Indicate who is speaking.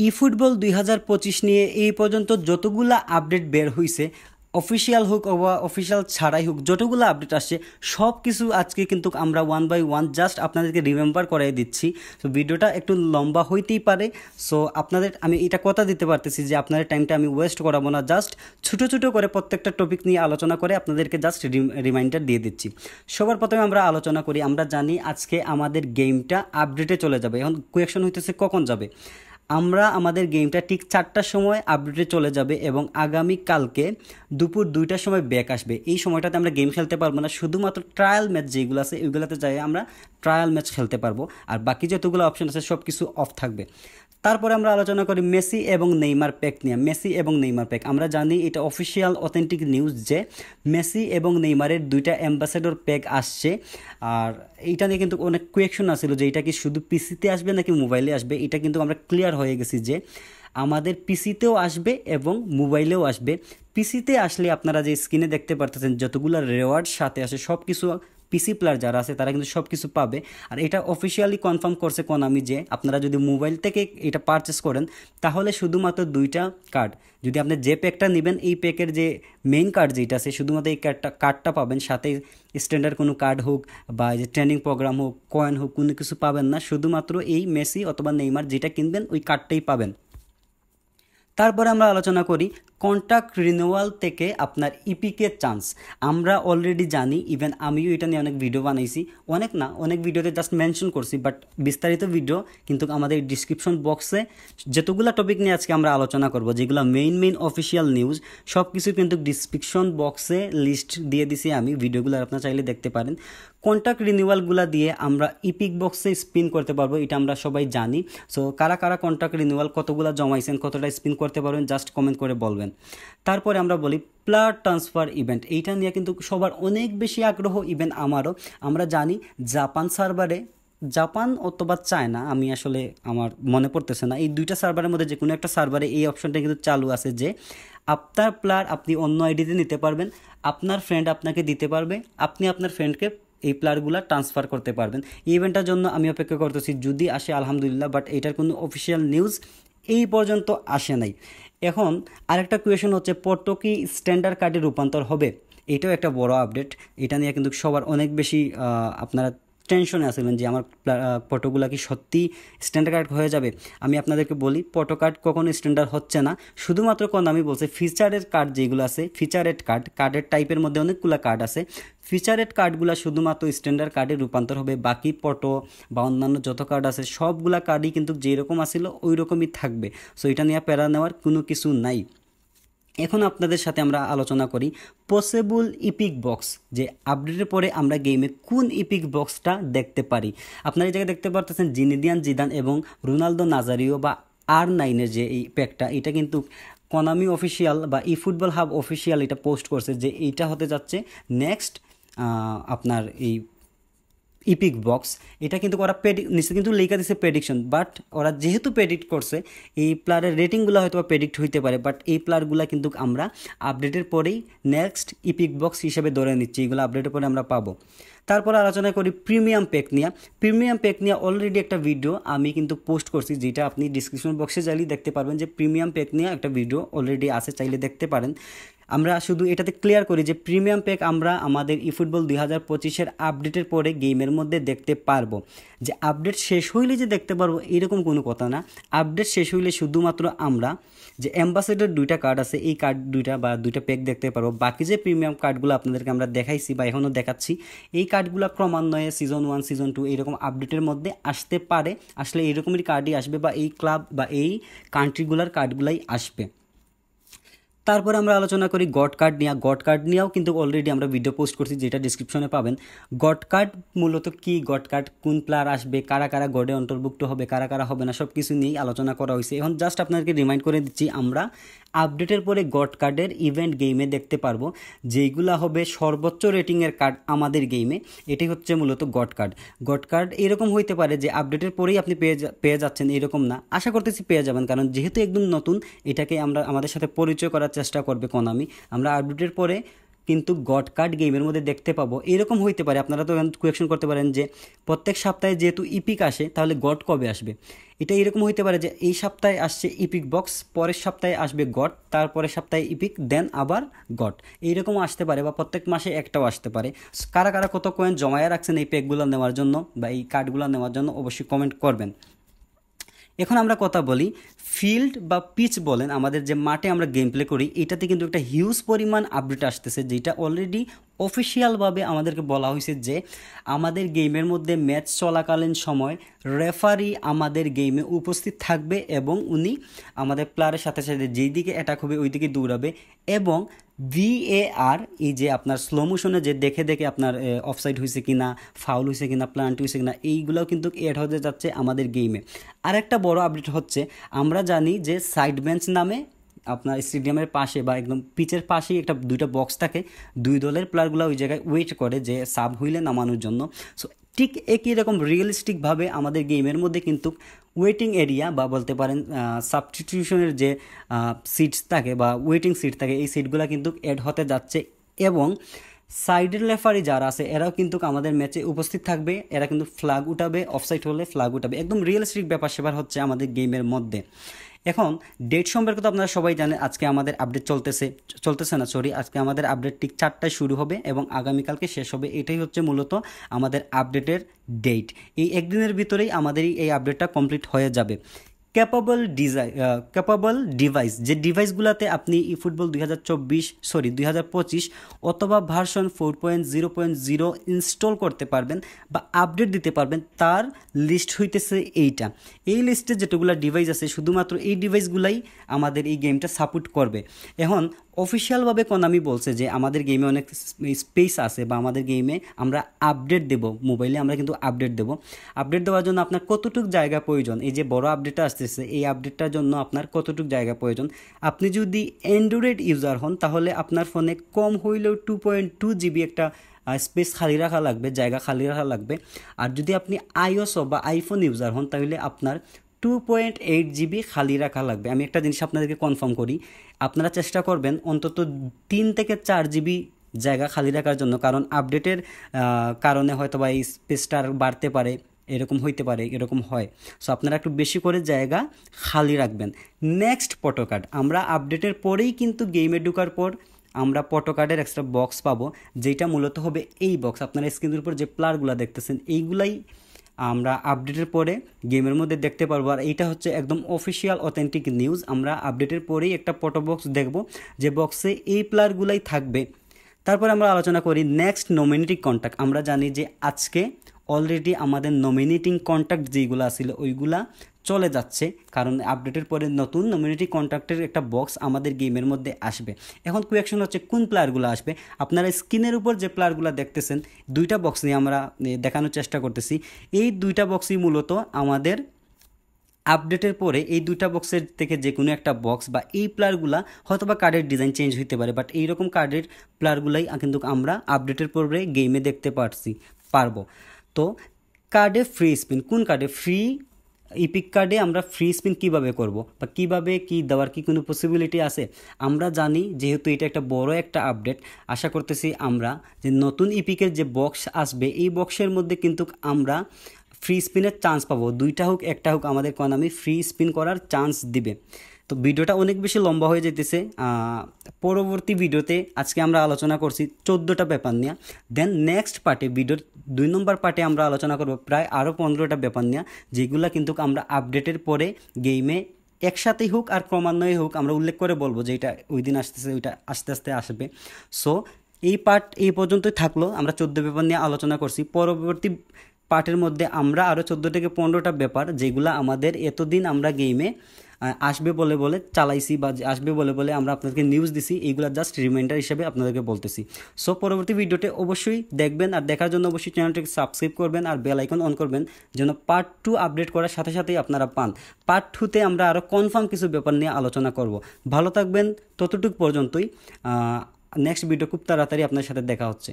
Speaker 1: ই football 2025 নিয়ে এই পর্যন্ত যতগুলা আপডেট বের হইছে, অফিসিয়াল হোক অথবা অফিসিয়াল ছাড়াই হোক, যতগুলো আপডেট আসছে সব কিছু আজকে কিন্তু আমরা ওয়ান বাই ওয়ান জাস্ট আপনাদেরকে রিমেম্বার করাই দিচ্ছি। তো ভিডিওটা একটু লম্বা হইতেই পারে, সো আপনাদের আমি এটা কথা দিতে পারতেছি যে আপনাদের টাইমটা আমি ওয়েস্ট করাবো না, জাস্ট ছোটো ছোটো করে প্রত্যেকটা টপিক নিয়ে আলোচনা করে আপনাদেরকে জাস্ট রিমাইন্ডার দিয়ে দিচ্ছি। সবার প্রথমে আমরা আলোচনা করি, আমরা জানি আজকে আমাদের গেমটা আপডেটে চলে যাবে। এখন কোয়েকশন হইতেছে কখন যাবে। আমরা আমাদের গেমটা ঠিক 4টার সময় আপডেটে চলে যাবে এবং আগামী কালকে দুপুর 2টার সময় ব্যাক আসবে। এই সময়টাতে আমরা গেম খেলতে পারবো না, শুধুমাত্র ট্রায়াল ম্যাচ যেগুলো আছে ওইগুলোতে যাই আমরা ট্রায়াল ম্যাচ খেলতে পারবো, আর বাকি যতগুলো অপশন আছে সব কিছু অফ থাকবে। তারপরে আমরা আলোচনা করি মেসি এবং নেইমার প্যাক নিয়ে। মেসি এবং নেইমার প্যাক আমরা জানি এটা অফিসিয়াল অথেন্টিক নিউজ যে মেসি এবং নেইমারের 2টা অ্যাম্বাসেডর প্যাক আসছে। আর এইটা নিয়ে কিন্তু অনেক কোয়েকশন আসছিল যে এটা কি শুধু পিসিতে আসবে নাকি মোবাইলে আসবে। এটা কিন্তু আমরা ক্লিয়ার হয়ে গেছি যে আমাদের পিসিতেও আসবে এবং মোবাইলেও আসবে। পিসিতে আসলে আপনারা যে স্ক্রিনে দেখতে পারতেছেন যতগুলো রেওয়ার্ড সাথে আসে সব কিছু পিসি প্লেয়ার যারা আছে তারা কিন্তু সব কিছু পাবে। আর এটা অফিসিয়ালি কনফার্ম করছে কোনামি যে আপনারা যদি মোবাইল থেকে এটা পারচেস করেন তাহলে শুধুমাত্র 2টা কার্ড, যদি আপনি যে প্যাকটা নেবেন এই প্যাকের যে মেইন কার্ড যেটা আছে শুধুমাত্র এই কার্ডটা পাবেন, সাথে স্ট্যান্ডার্ড কোনো কার্ড হোক বা যে ট্রেনিং প্রোগ্রাম হোক কয়েন হোক কোনো কিছু পাবেন না, শুধুমাত্র এই মেসি অথবা নেইমার যেটা কিনবেন ওই কার্ডটাই পাবেন। তারপরে আমরা আলোচনা করি কন্ট্রাক্ট রিনিউয়াল থেকে আপনার ইপিকের চান্স। আমরা অলরেডি জানি, ইভেন আমিও এটা নিয়ে অনেক ভিডিও বানাইছি, অনেক ভিডিওতে জাস্ট মেনশন করছি, বাট বিস্তারিত ভিডিও কিন্তু আমাদের ডিসক্রিপশন বক্সে যতগুলো টপিক নিয়ে আজকে আমরা আলোচনা করব, যেগুলো মেইন অফিসিয়াল নিউজ সব কিছু কিন্তু ডিসক্রিপশন বক্সে লিস্ট দিয়ে দিছি আমি, ভিডিওগুলো আপনারা চাইলে দেখতে পারেন। কন্ট্রাক্ট রিনিউয়ালগুলো দিয়ে আমরা ইপিক বক্সে স্পিন করতে পারবো, এটা আমরা সবাই জানি। সো কারা কারা কন্ট্রাক্ট রিনিউয়াল কতগুলো জমাইছেন, কতটা স্পিন করতে পারবেন জাস্ট কমেন্ট করে বলবেন। তারপরে আমরা বলি প্লেয়ার ট্রান্সফার ইভেন্ট। এইটা নিয়ে কিন্তু সবার অনেক বেশি আগ্রহ, ইভেন আমারও। আমরা জানি জাপান সার্ভারে, জাপান অথবা চায়না, আমি আসলে আমার মনে পড়তেছে না, এই 2টা সার্ভারের মধ্যে যে কোনো একটা সার্ভারে এই অপশনটা কিন্তু চালু আছে যে আপনার প্লেয়ার আপনি অন্য আইডিতে নিতে পারবেন, আপনার ফ্রেন্ড আপনাকে দিতে পারবে, আপনি আপনার ফ্রেন্ডকে এই প্লেয়ারগুলো ট্রান্সফার করতে পারবেন। এই ইভেন্টটার জন্য আমি অপেক্ষা করতেছি, যদি আসে আলহামদুলিল্লাহ, বাট এটার কোনো অফিসিয়াল নিউজ এই পর্যন্ত আসে নাই। এখন আরেকটা কোয়েশন হচ্ছে পটো কি স্ট্যান্ডার্ড কার্ডে রূপান্তর হবে? এটাও একটা বড় আপডেট, এটা নিয়ে কিন্তু সবার অনেক বেশি আপনারা টেনশনে আসলেন যে আমার পটোগুলো কি সত্যি স্ট্যান্ডার্ড কার্ড হয়ে যাবে। আমি আপনাদেরকে বলি পটো কার্ড কখনো স্ট্যান্ডার্ড হচ্ছে না, শুধুমাত্র আমি বলছি ফিচারের কার্ড যেগুলো আছে, ফিচারেড কার্ডের টাইপের মধ্যে অনেকগুলো কার্ড আছে, ফিচারেড কার্ডগুলো শুধুমাত্র স্ট্যান্ডার্ড কার্ডে রূপান্তর হবে। বাকি পটো বা অন্যান্য যত কার্ড আছে সবগুলা কার্ডই কিন্তু যেরকম আসছিল ওই রকমই থাকবে। সো এটা নিয়ে প্যারা নেওয়ার কোনো কিছু নাই। এখন আপনাদের সাথে আমরা আলোচনা করি পসিবল ইপিক বক্স, যে আপডেটের পরে আমরা গেমে কোন ইপিক বক্সটা দেখতে পারি। আপনারা এই জায়গায় দেখতে পারতেছেন জিনেদিন জিদান এবং রোনালদো নাজারিও বা R9-এর যে এই প্যাকটা, এটা কিন্তু কোনামি অফিসিয়াল বা ই ফুটবল হাব অফিসিয়াল এটা পোস্ট করছে যে এইটা হতে যাচ্ছে নেক্সট আপনার এই ইপিক বক্স। এটা কিন্তু ওরা নিচে কিন্তু লেখা দিচ্ছে প্রেডিকশন, বাট ওরা যেহেতু প্রেডিক্ট করছে এই প্লেয়ারের রেটিংগুলো হয়তো প্রেডিক্ট হইতে পারে, বাট এই প্লেয়ারগুলো কিন্তু আমরা আপডেটের পরেই নেক্সট ইপিক বক্স হিসেবে ধরে নিচ্ছি, এগুলো আপডেটের পরে আমরা পাবো। তারপর আলোচনা করি প্রিমিয়াম প্যাক নিয়ে। প্রিমিয়াম প্যাক নিয়ে অলরেডি একটা ভিডিও আমি কিন্তু পোস্ট করছি, যেটা আপনি ডিসক্রিপশন বক্সে চাইলেই দেখতে পারবেন যে প্রিমিয়াম প্যাক নিয়ে একটা ভিডিও অলরেডি আছে, চাইলে দেখতে পারেন। আমরা শুধু এটাতে ক্লিয়ার করি যে প্রিমিয়াম প্যাক আমরা আমাদের ই ফুটবল 2025-এর আপডেটের পরে গেমের মধ্যে দেখতে পারবো। যে আপডেট শেষ হইলে যে দেখতে পারবো এরকম কোনো কথা না, আপডেট শেষ হইলে শুধুমাত্র আমরা যে অ্যাম্বাসেডর 2টা কার্ড আছে এই কার্ড 2টা বা 2টা প্যাক দেখতে পারবো। বাকি যে প্রিমিয়াম কার্ডগুলো আপনাদেরকে আমরা দেখাইছি বা এখনও দেখাচ্ছি, এই কার্ডগুলো ক্রমান্বয়ে সিজন 1 সিজন 2 এইরকম আপডেটের মধ্যে আসতে পারে, আসলে এইরকমই কার্ডই আসবে বা এই ক্লাব বা এই কান্ট্রিগুলোর কার্ডগুলাই আসবে। তারপরে আমরা আলোচনা করি গড কার্ড নিয়ে। গড কার্ড নিয়েও কিন্তু অলরেডি আমরা ভিডিও পোস্ট করছি, যেটা ডিসক্রিপশনে পাবেন। গড কার্ড মূলত কি, গড কার্ড কোন প্লেয়ার আসবে, কারা কারা গডে অন্তর্ভুক্ত হবে, কারা কারা হবে না, সব কিছু নিয়েই আলোচনা করা হয়েছে। এখন জাস্ট আপনাদেরকে রিমাইন্ড করে দিচ্ছি, আমরা আপডেটের পরে গড কার্ডের ইভেন্ট গেমে দেখতে পারবো, যেইগুলা হবে সর্বোচ্চ রেটিংয়ের কার্ড আমাদের গেমে। এটি হচ্ছে মূলত গড কার্ড। গড কার্ড এরকম হইতে পারে যে আপডেটের পরেই আপনি পেয়ে যাচ্ছেন, এরকম না, আশা করতেছি পেয়ে যাবেন, কারণ যেহেতু একদম নতুন এটাকে আমরা আমাদের সাথে পরিচয় করার চেষ্টা করবে কোনামি। আমরা আপডেটের পরে কিন্তু গড কার্ড গেমের মধ্যে দেখতে পাবো, এরকম হইতে পারে। আপনারা তো কোয়েকশন করতে পারেন যে প্রত্যেক সপ্তাহে যেহেতু ইপিক আসে তাহলে গড কবে আসবে। এটা এরকম হইতে পারে যে এই সপ্তাহে আসছে ইপিক বক্স, পরের সপ্তাহে আসবে গড, তারপরের সপ্তাহে ইপিক, দেন আবার গড, এইরকমও আসতে পারে, বা প্রত্যেক মাসে একটাও আসতে পারে। কারা কারা কত কয়েন জমায়ে রাখছেন এই প্যাকগুলো নেওয়ার জন্য বা এই কার্ডগুলো নেওয়ার জন্য অবশ্যই কমেন্ট করবেন। এখন আমরা কথা বলি ফিল্ড বা পিচ বলেন, আমাদের যে মাঠে আমরা গেম প্লে করি, এটাতে কিন্তু একটা হিউজ পরিমাণ আপডেট আসতেছে, যেটা অলরেডি অফিসিয়ালভাবে আমাদেরকে বলা হয়েছে যে আমাদের গেমের মধ্যে ম্যাচ চলাকালীন সময় রেফারি আমাদের গেমে উপস্থিত থাকবে এবং উনি আমাদের প্লেয়ারের সাথে সাথে যেই দিকে অ্যাটাক হবে ওই দিকে দৌড়াবে, এবং ভিএআর এই যে আপনার স্লো মোশনে যে দেখে দেখে আপনার অফসাইড হয়েছে কিনা, ফাউল হয়েছে কিনা, প্লান্ট হয়েছে কিনা, এইগুলোও কিন্তু অ্যাড হতে যাচ্ছে আমাদের গেমে। আর একটা বড় আপডেট হচ্ছে, আমরা জানি যে সাইড বেঞ্চ নামে আপনার স্টেডিয়ামের পাশে বা একদম পিচের পাশেই দুইটা বক্স থাকে, দুই দলের প্লেয়ারগুলো ওই জায়গায় ওয়েট করে যে সাব হইলে নামানোর জন্য। সো ঠিক একই রকম রিয়েলিস্টিকভাবে আমাদের গেমের মধ্যে কিন্তু ওয়েটিং এরিয়া বা বলতে পারেন সাবস্টিটিউশনের যে সিটস থাকে বা ওয়েটিং সিট থাকে, এই সিটগুলো কিন্তু অ্যাড হতে যাচ্ছে, এবং সাইডের রেফারি যারা আছে এরাও কিন্তু আমাদের ম্যাচে উপস্থিত থাকবে, এরা কিন্তু ফ্ল্যাগ উঠাবে, অফসাইড হলে ফ্ল্যাগ উঠাবে, একদম রিয়েলিস্টিক ব্যাপার সেবার হচ্ছে আমাদের গেমের মধ্যে। এখন ডেট সম্পর্কে তো আপনারা সবাই জানেন, আজকে আমাদের আপডেট আজকে আমাদের আপডেট ঠিক 4টায় শুরু হবে এবং আগামীকালকে শেষ হবে। এটাই হচ্ছে মূলত আমাদের আপডেটের ডেট। এই একদিনের ভিতরেই আমাদের এই আপডেটটা কমপ্লিট হয়ে যাবে। ক্যাপাবল ডিভাইস, যে ডিভাইসগুলোতে আপনি ই ফুটবল 2025 অথবা ভার্সন 4.0.0 ইনস্টল করতে পারবেন বা আপডেট দিতে পারবেন, তার লিস্ট হইতেছে এইটা। এই লিস্টে যেগুলো ডিভাইস আছে শুধুমাত্র এই ডিভাইসগুলাই আমাদের এই গেমটা সাপোর্ট করবে। এখন অফিসিয়ালভাবে কোনামি বলছে যে আমাদের গেমে অনেক স্পেস আছে বা আমাদের গেমে আমরা আপডেট দেব, মোবাইলে আমরা কিন্তু আপডেট দেব। আপডেট দেওয়ার জন্য আপনার কতটুকু জায়গা প্রয়োজন, এই যে বড় আপডেটটা আসতেছে এই আপডেটটার জন্য আপনার কতটুকু জায়গা প্রয়োজন। আপনি যদি অ্যান্ড্রয়েড ইউজার হন তাহলে আপনার ফোনে কম হইলেও 2.2 GB একটা স্পেস খালি রাখা লাগবে, জায়গা খালি রাখা লাগবে। আর যদি আপনি iOS বা আইফোন ইউজার হন তাহলে আপনার 2.8 GB খালি রাখা লাগবে। আমি একটা জিনিস আপনাদেরকে কনফার্ম করি, আপনারা চেষ্টা করবেন অন্তত 3 থেকে 4 GB জায়গা খালি রাখার জন্য, কারণ আপডেটের কারণে হয়তো বা এই স্পেসটা বাড়তে পারে, এরকম হইতে পারে, এরকম হয়। সো আপনারা একটু বেশি করে জায়গা খালি রাখবেন। নেক্সট ফটো কার্ড, আমরা আপডেটের পরেই কিন্তু গেমে ঢোকার পর আমরা ফটো কার্ডের এক্সট্রা বক্স পাবো, যেটা মূলত হবে এই বক্স। আপনারা স্ক্রিনের উপর যে প্লারগুলো দেখতেছেন এইগুলাই আমরা আপডেটের পরে গেমের মধ্যে দেখতে পারবো। আর এইটা হচ্ছে একদম অফিসিয়াল অথেন্টিক নিউজ। আমরা আপডেটের পরেই একটা ফটো বক্স দেখব, যে বক্সে এই প্লেয়ারগুলাই থাকবে। তারপর আমরা আলোচনা করি নেক্সট নমিনেটিং কন্ট্যাক্ট। আমরা জানি যে আজকে অলরেডি আমাদের নমিনেটিং কন্ট্যাক্ট যেগুলো ছিল ওইগুলা চলে যাচ্ছে, কারণ আপডেটের পরে নতুন নমিনেটিং কন্ট্যাক্টের একটা বক্স আমাদের গেমের মধ্যে আসবে। এখন কোয়েকশন হচ্ছে কোন প্লেয়ারগুলো আসবে। আপনারা স্ক্রিনের উপর যে প্লেয়ারগুলো দেখতেছেন দুইটা বক্স নিয়ে আমরা দেখানোর চেষ্টা করতেছি। এই দুইটা বক্সই মূলত আমাদের আপডেটের পরে এই দুইটা বক্সের থেকে যে কোনো একটা বক্স বা এই প্লেয়ারগুলা হয়তো বা কার্ডের ডিজাইন চেঞ্জ হতে পারে, বাট এইরকম কার্ডের প্লেয়ারগুলাই কিন্তু আমরা আপডেটের পরে গেমে দেখতে পারবো। তো কার্ডে ফ্রি স্পিন, কোন কার্ডে ফ্রি ইপিক কার্ডে আমরা ফ্রি স্পিন কীভাবে করব বা কীভাবে কি দেওয়ার কি কোনো পসিবিলিটি আছে। আমরা জানি যেহেতু এটা একটা বড় একটা আপডেট, আশা করতেছি আমরা যে নতুন ইপিকের যে বক্স আসবে এই বক্সের মধ্যে কিন্তু আমরা ফ্রি স্পিনের চান্স পাবো। দুইটা হোক একটা হোক আমাদের কোনামি ফ্রি স্পিন করার চান্স দিবে। তো ভিডিওটা অনেক বেশি লম্বা হয়ে যেতেছে। পরবর্তী ভিডিওতে আজকে আমরা আলোচনা করছি 14টা ব্যাপার নিয়ে, দেন নেক্সট পার্টে ভিডিওর 2 নম্বর পার্টে আমরা আলোচনা করব প্রায় আরও 15টা ব্যাপার নিয়ে, যেগুলো কিন্তু আমরা আপডেটের পরে গেমে একসাথেই হোক আর ক্রমান্বয়ে হোক আমরা উল্লেখ করে বলবো যে এটা ওই দিন আসতেছে, ওইটা আস্তে আস্তে আসবে। সো এই পার্ট এই পর্যন্তই থাকলো, আমরা 14 ব্যাপার নিয়ে আলোচনা করছি। পরবর্তী পার্টের মধ্যে আমরা আরও 14 থেকে 15টা ব্যাপার যেগুলো আমাদের এতদিন আমরা গেমে আসবে বলে চালাইছি বা আসবে বলে আমরা আপনাদেরকে নিউজ দিছি, এইগুলো জাস্ট রিমাইন্ডার হিসেবে আপনাদেরকে বলতেছি। সো পরবর্তী ভিডিওতে অবশ্যই দেখবেন, আর দেখার জন্য অবশ্যই চ্যানেলটিকে সাবস্ক্রাইব করবেন আর বেল আইকন অন করবেন, যেন পার্ট 2 আপডেট করার সাথে সাথেই আপনারা পান। পার্ট 2তে আমরা আরও কনফার্ম কিছু ব্যাপার নিয়ে আলোচনা করব। ভালো থাকবেন, ততটুকু পর্যন্তই। নেক্সট ভিডিও খুব তাড়াতাড়ি আপনার সাথে দেখা হচ্ছে।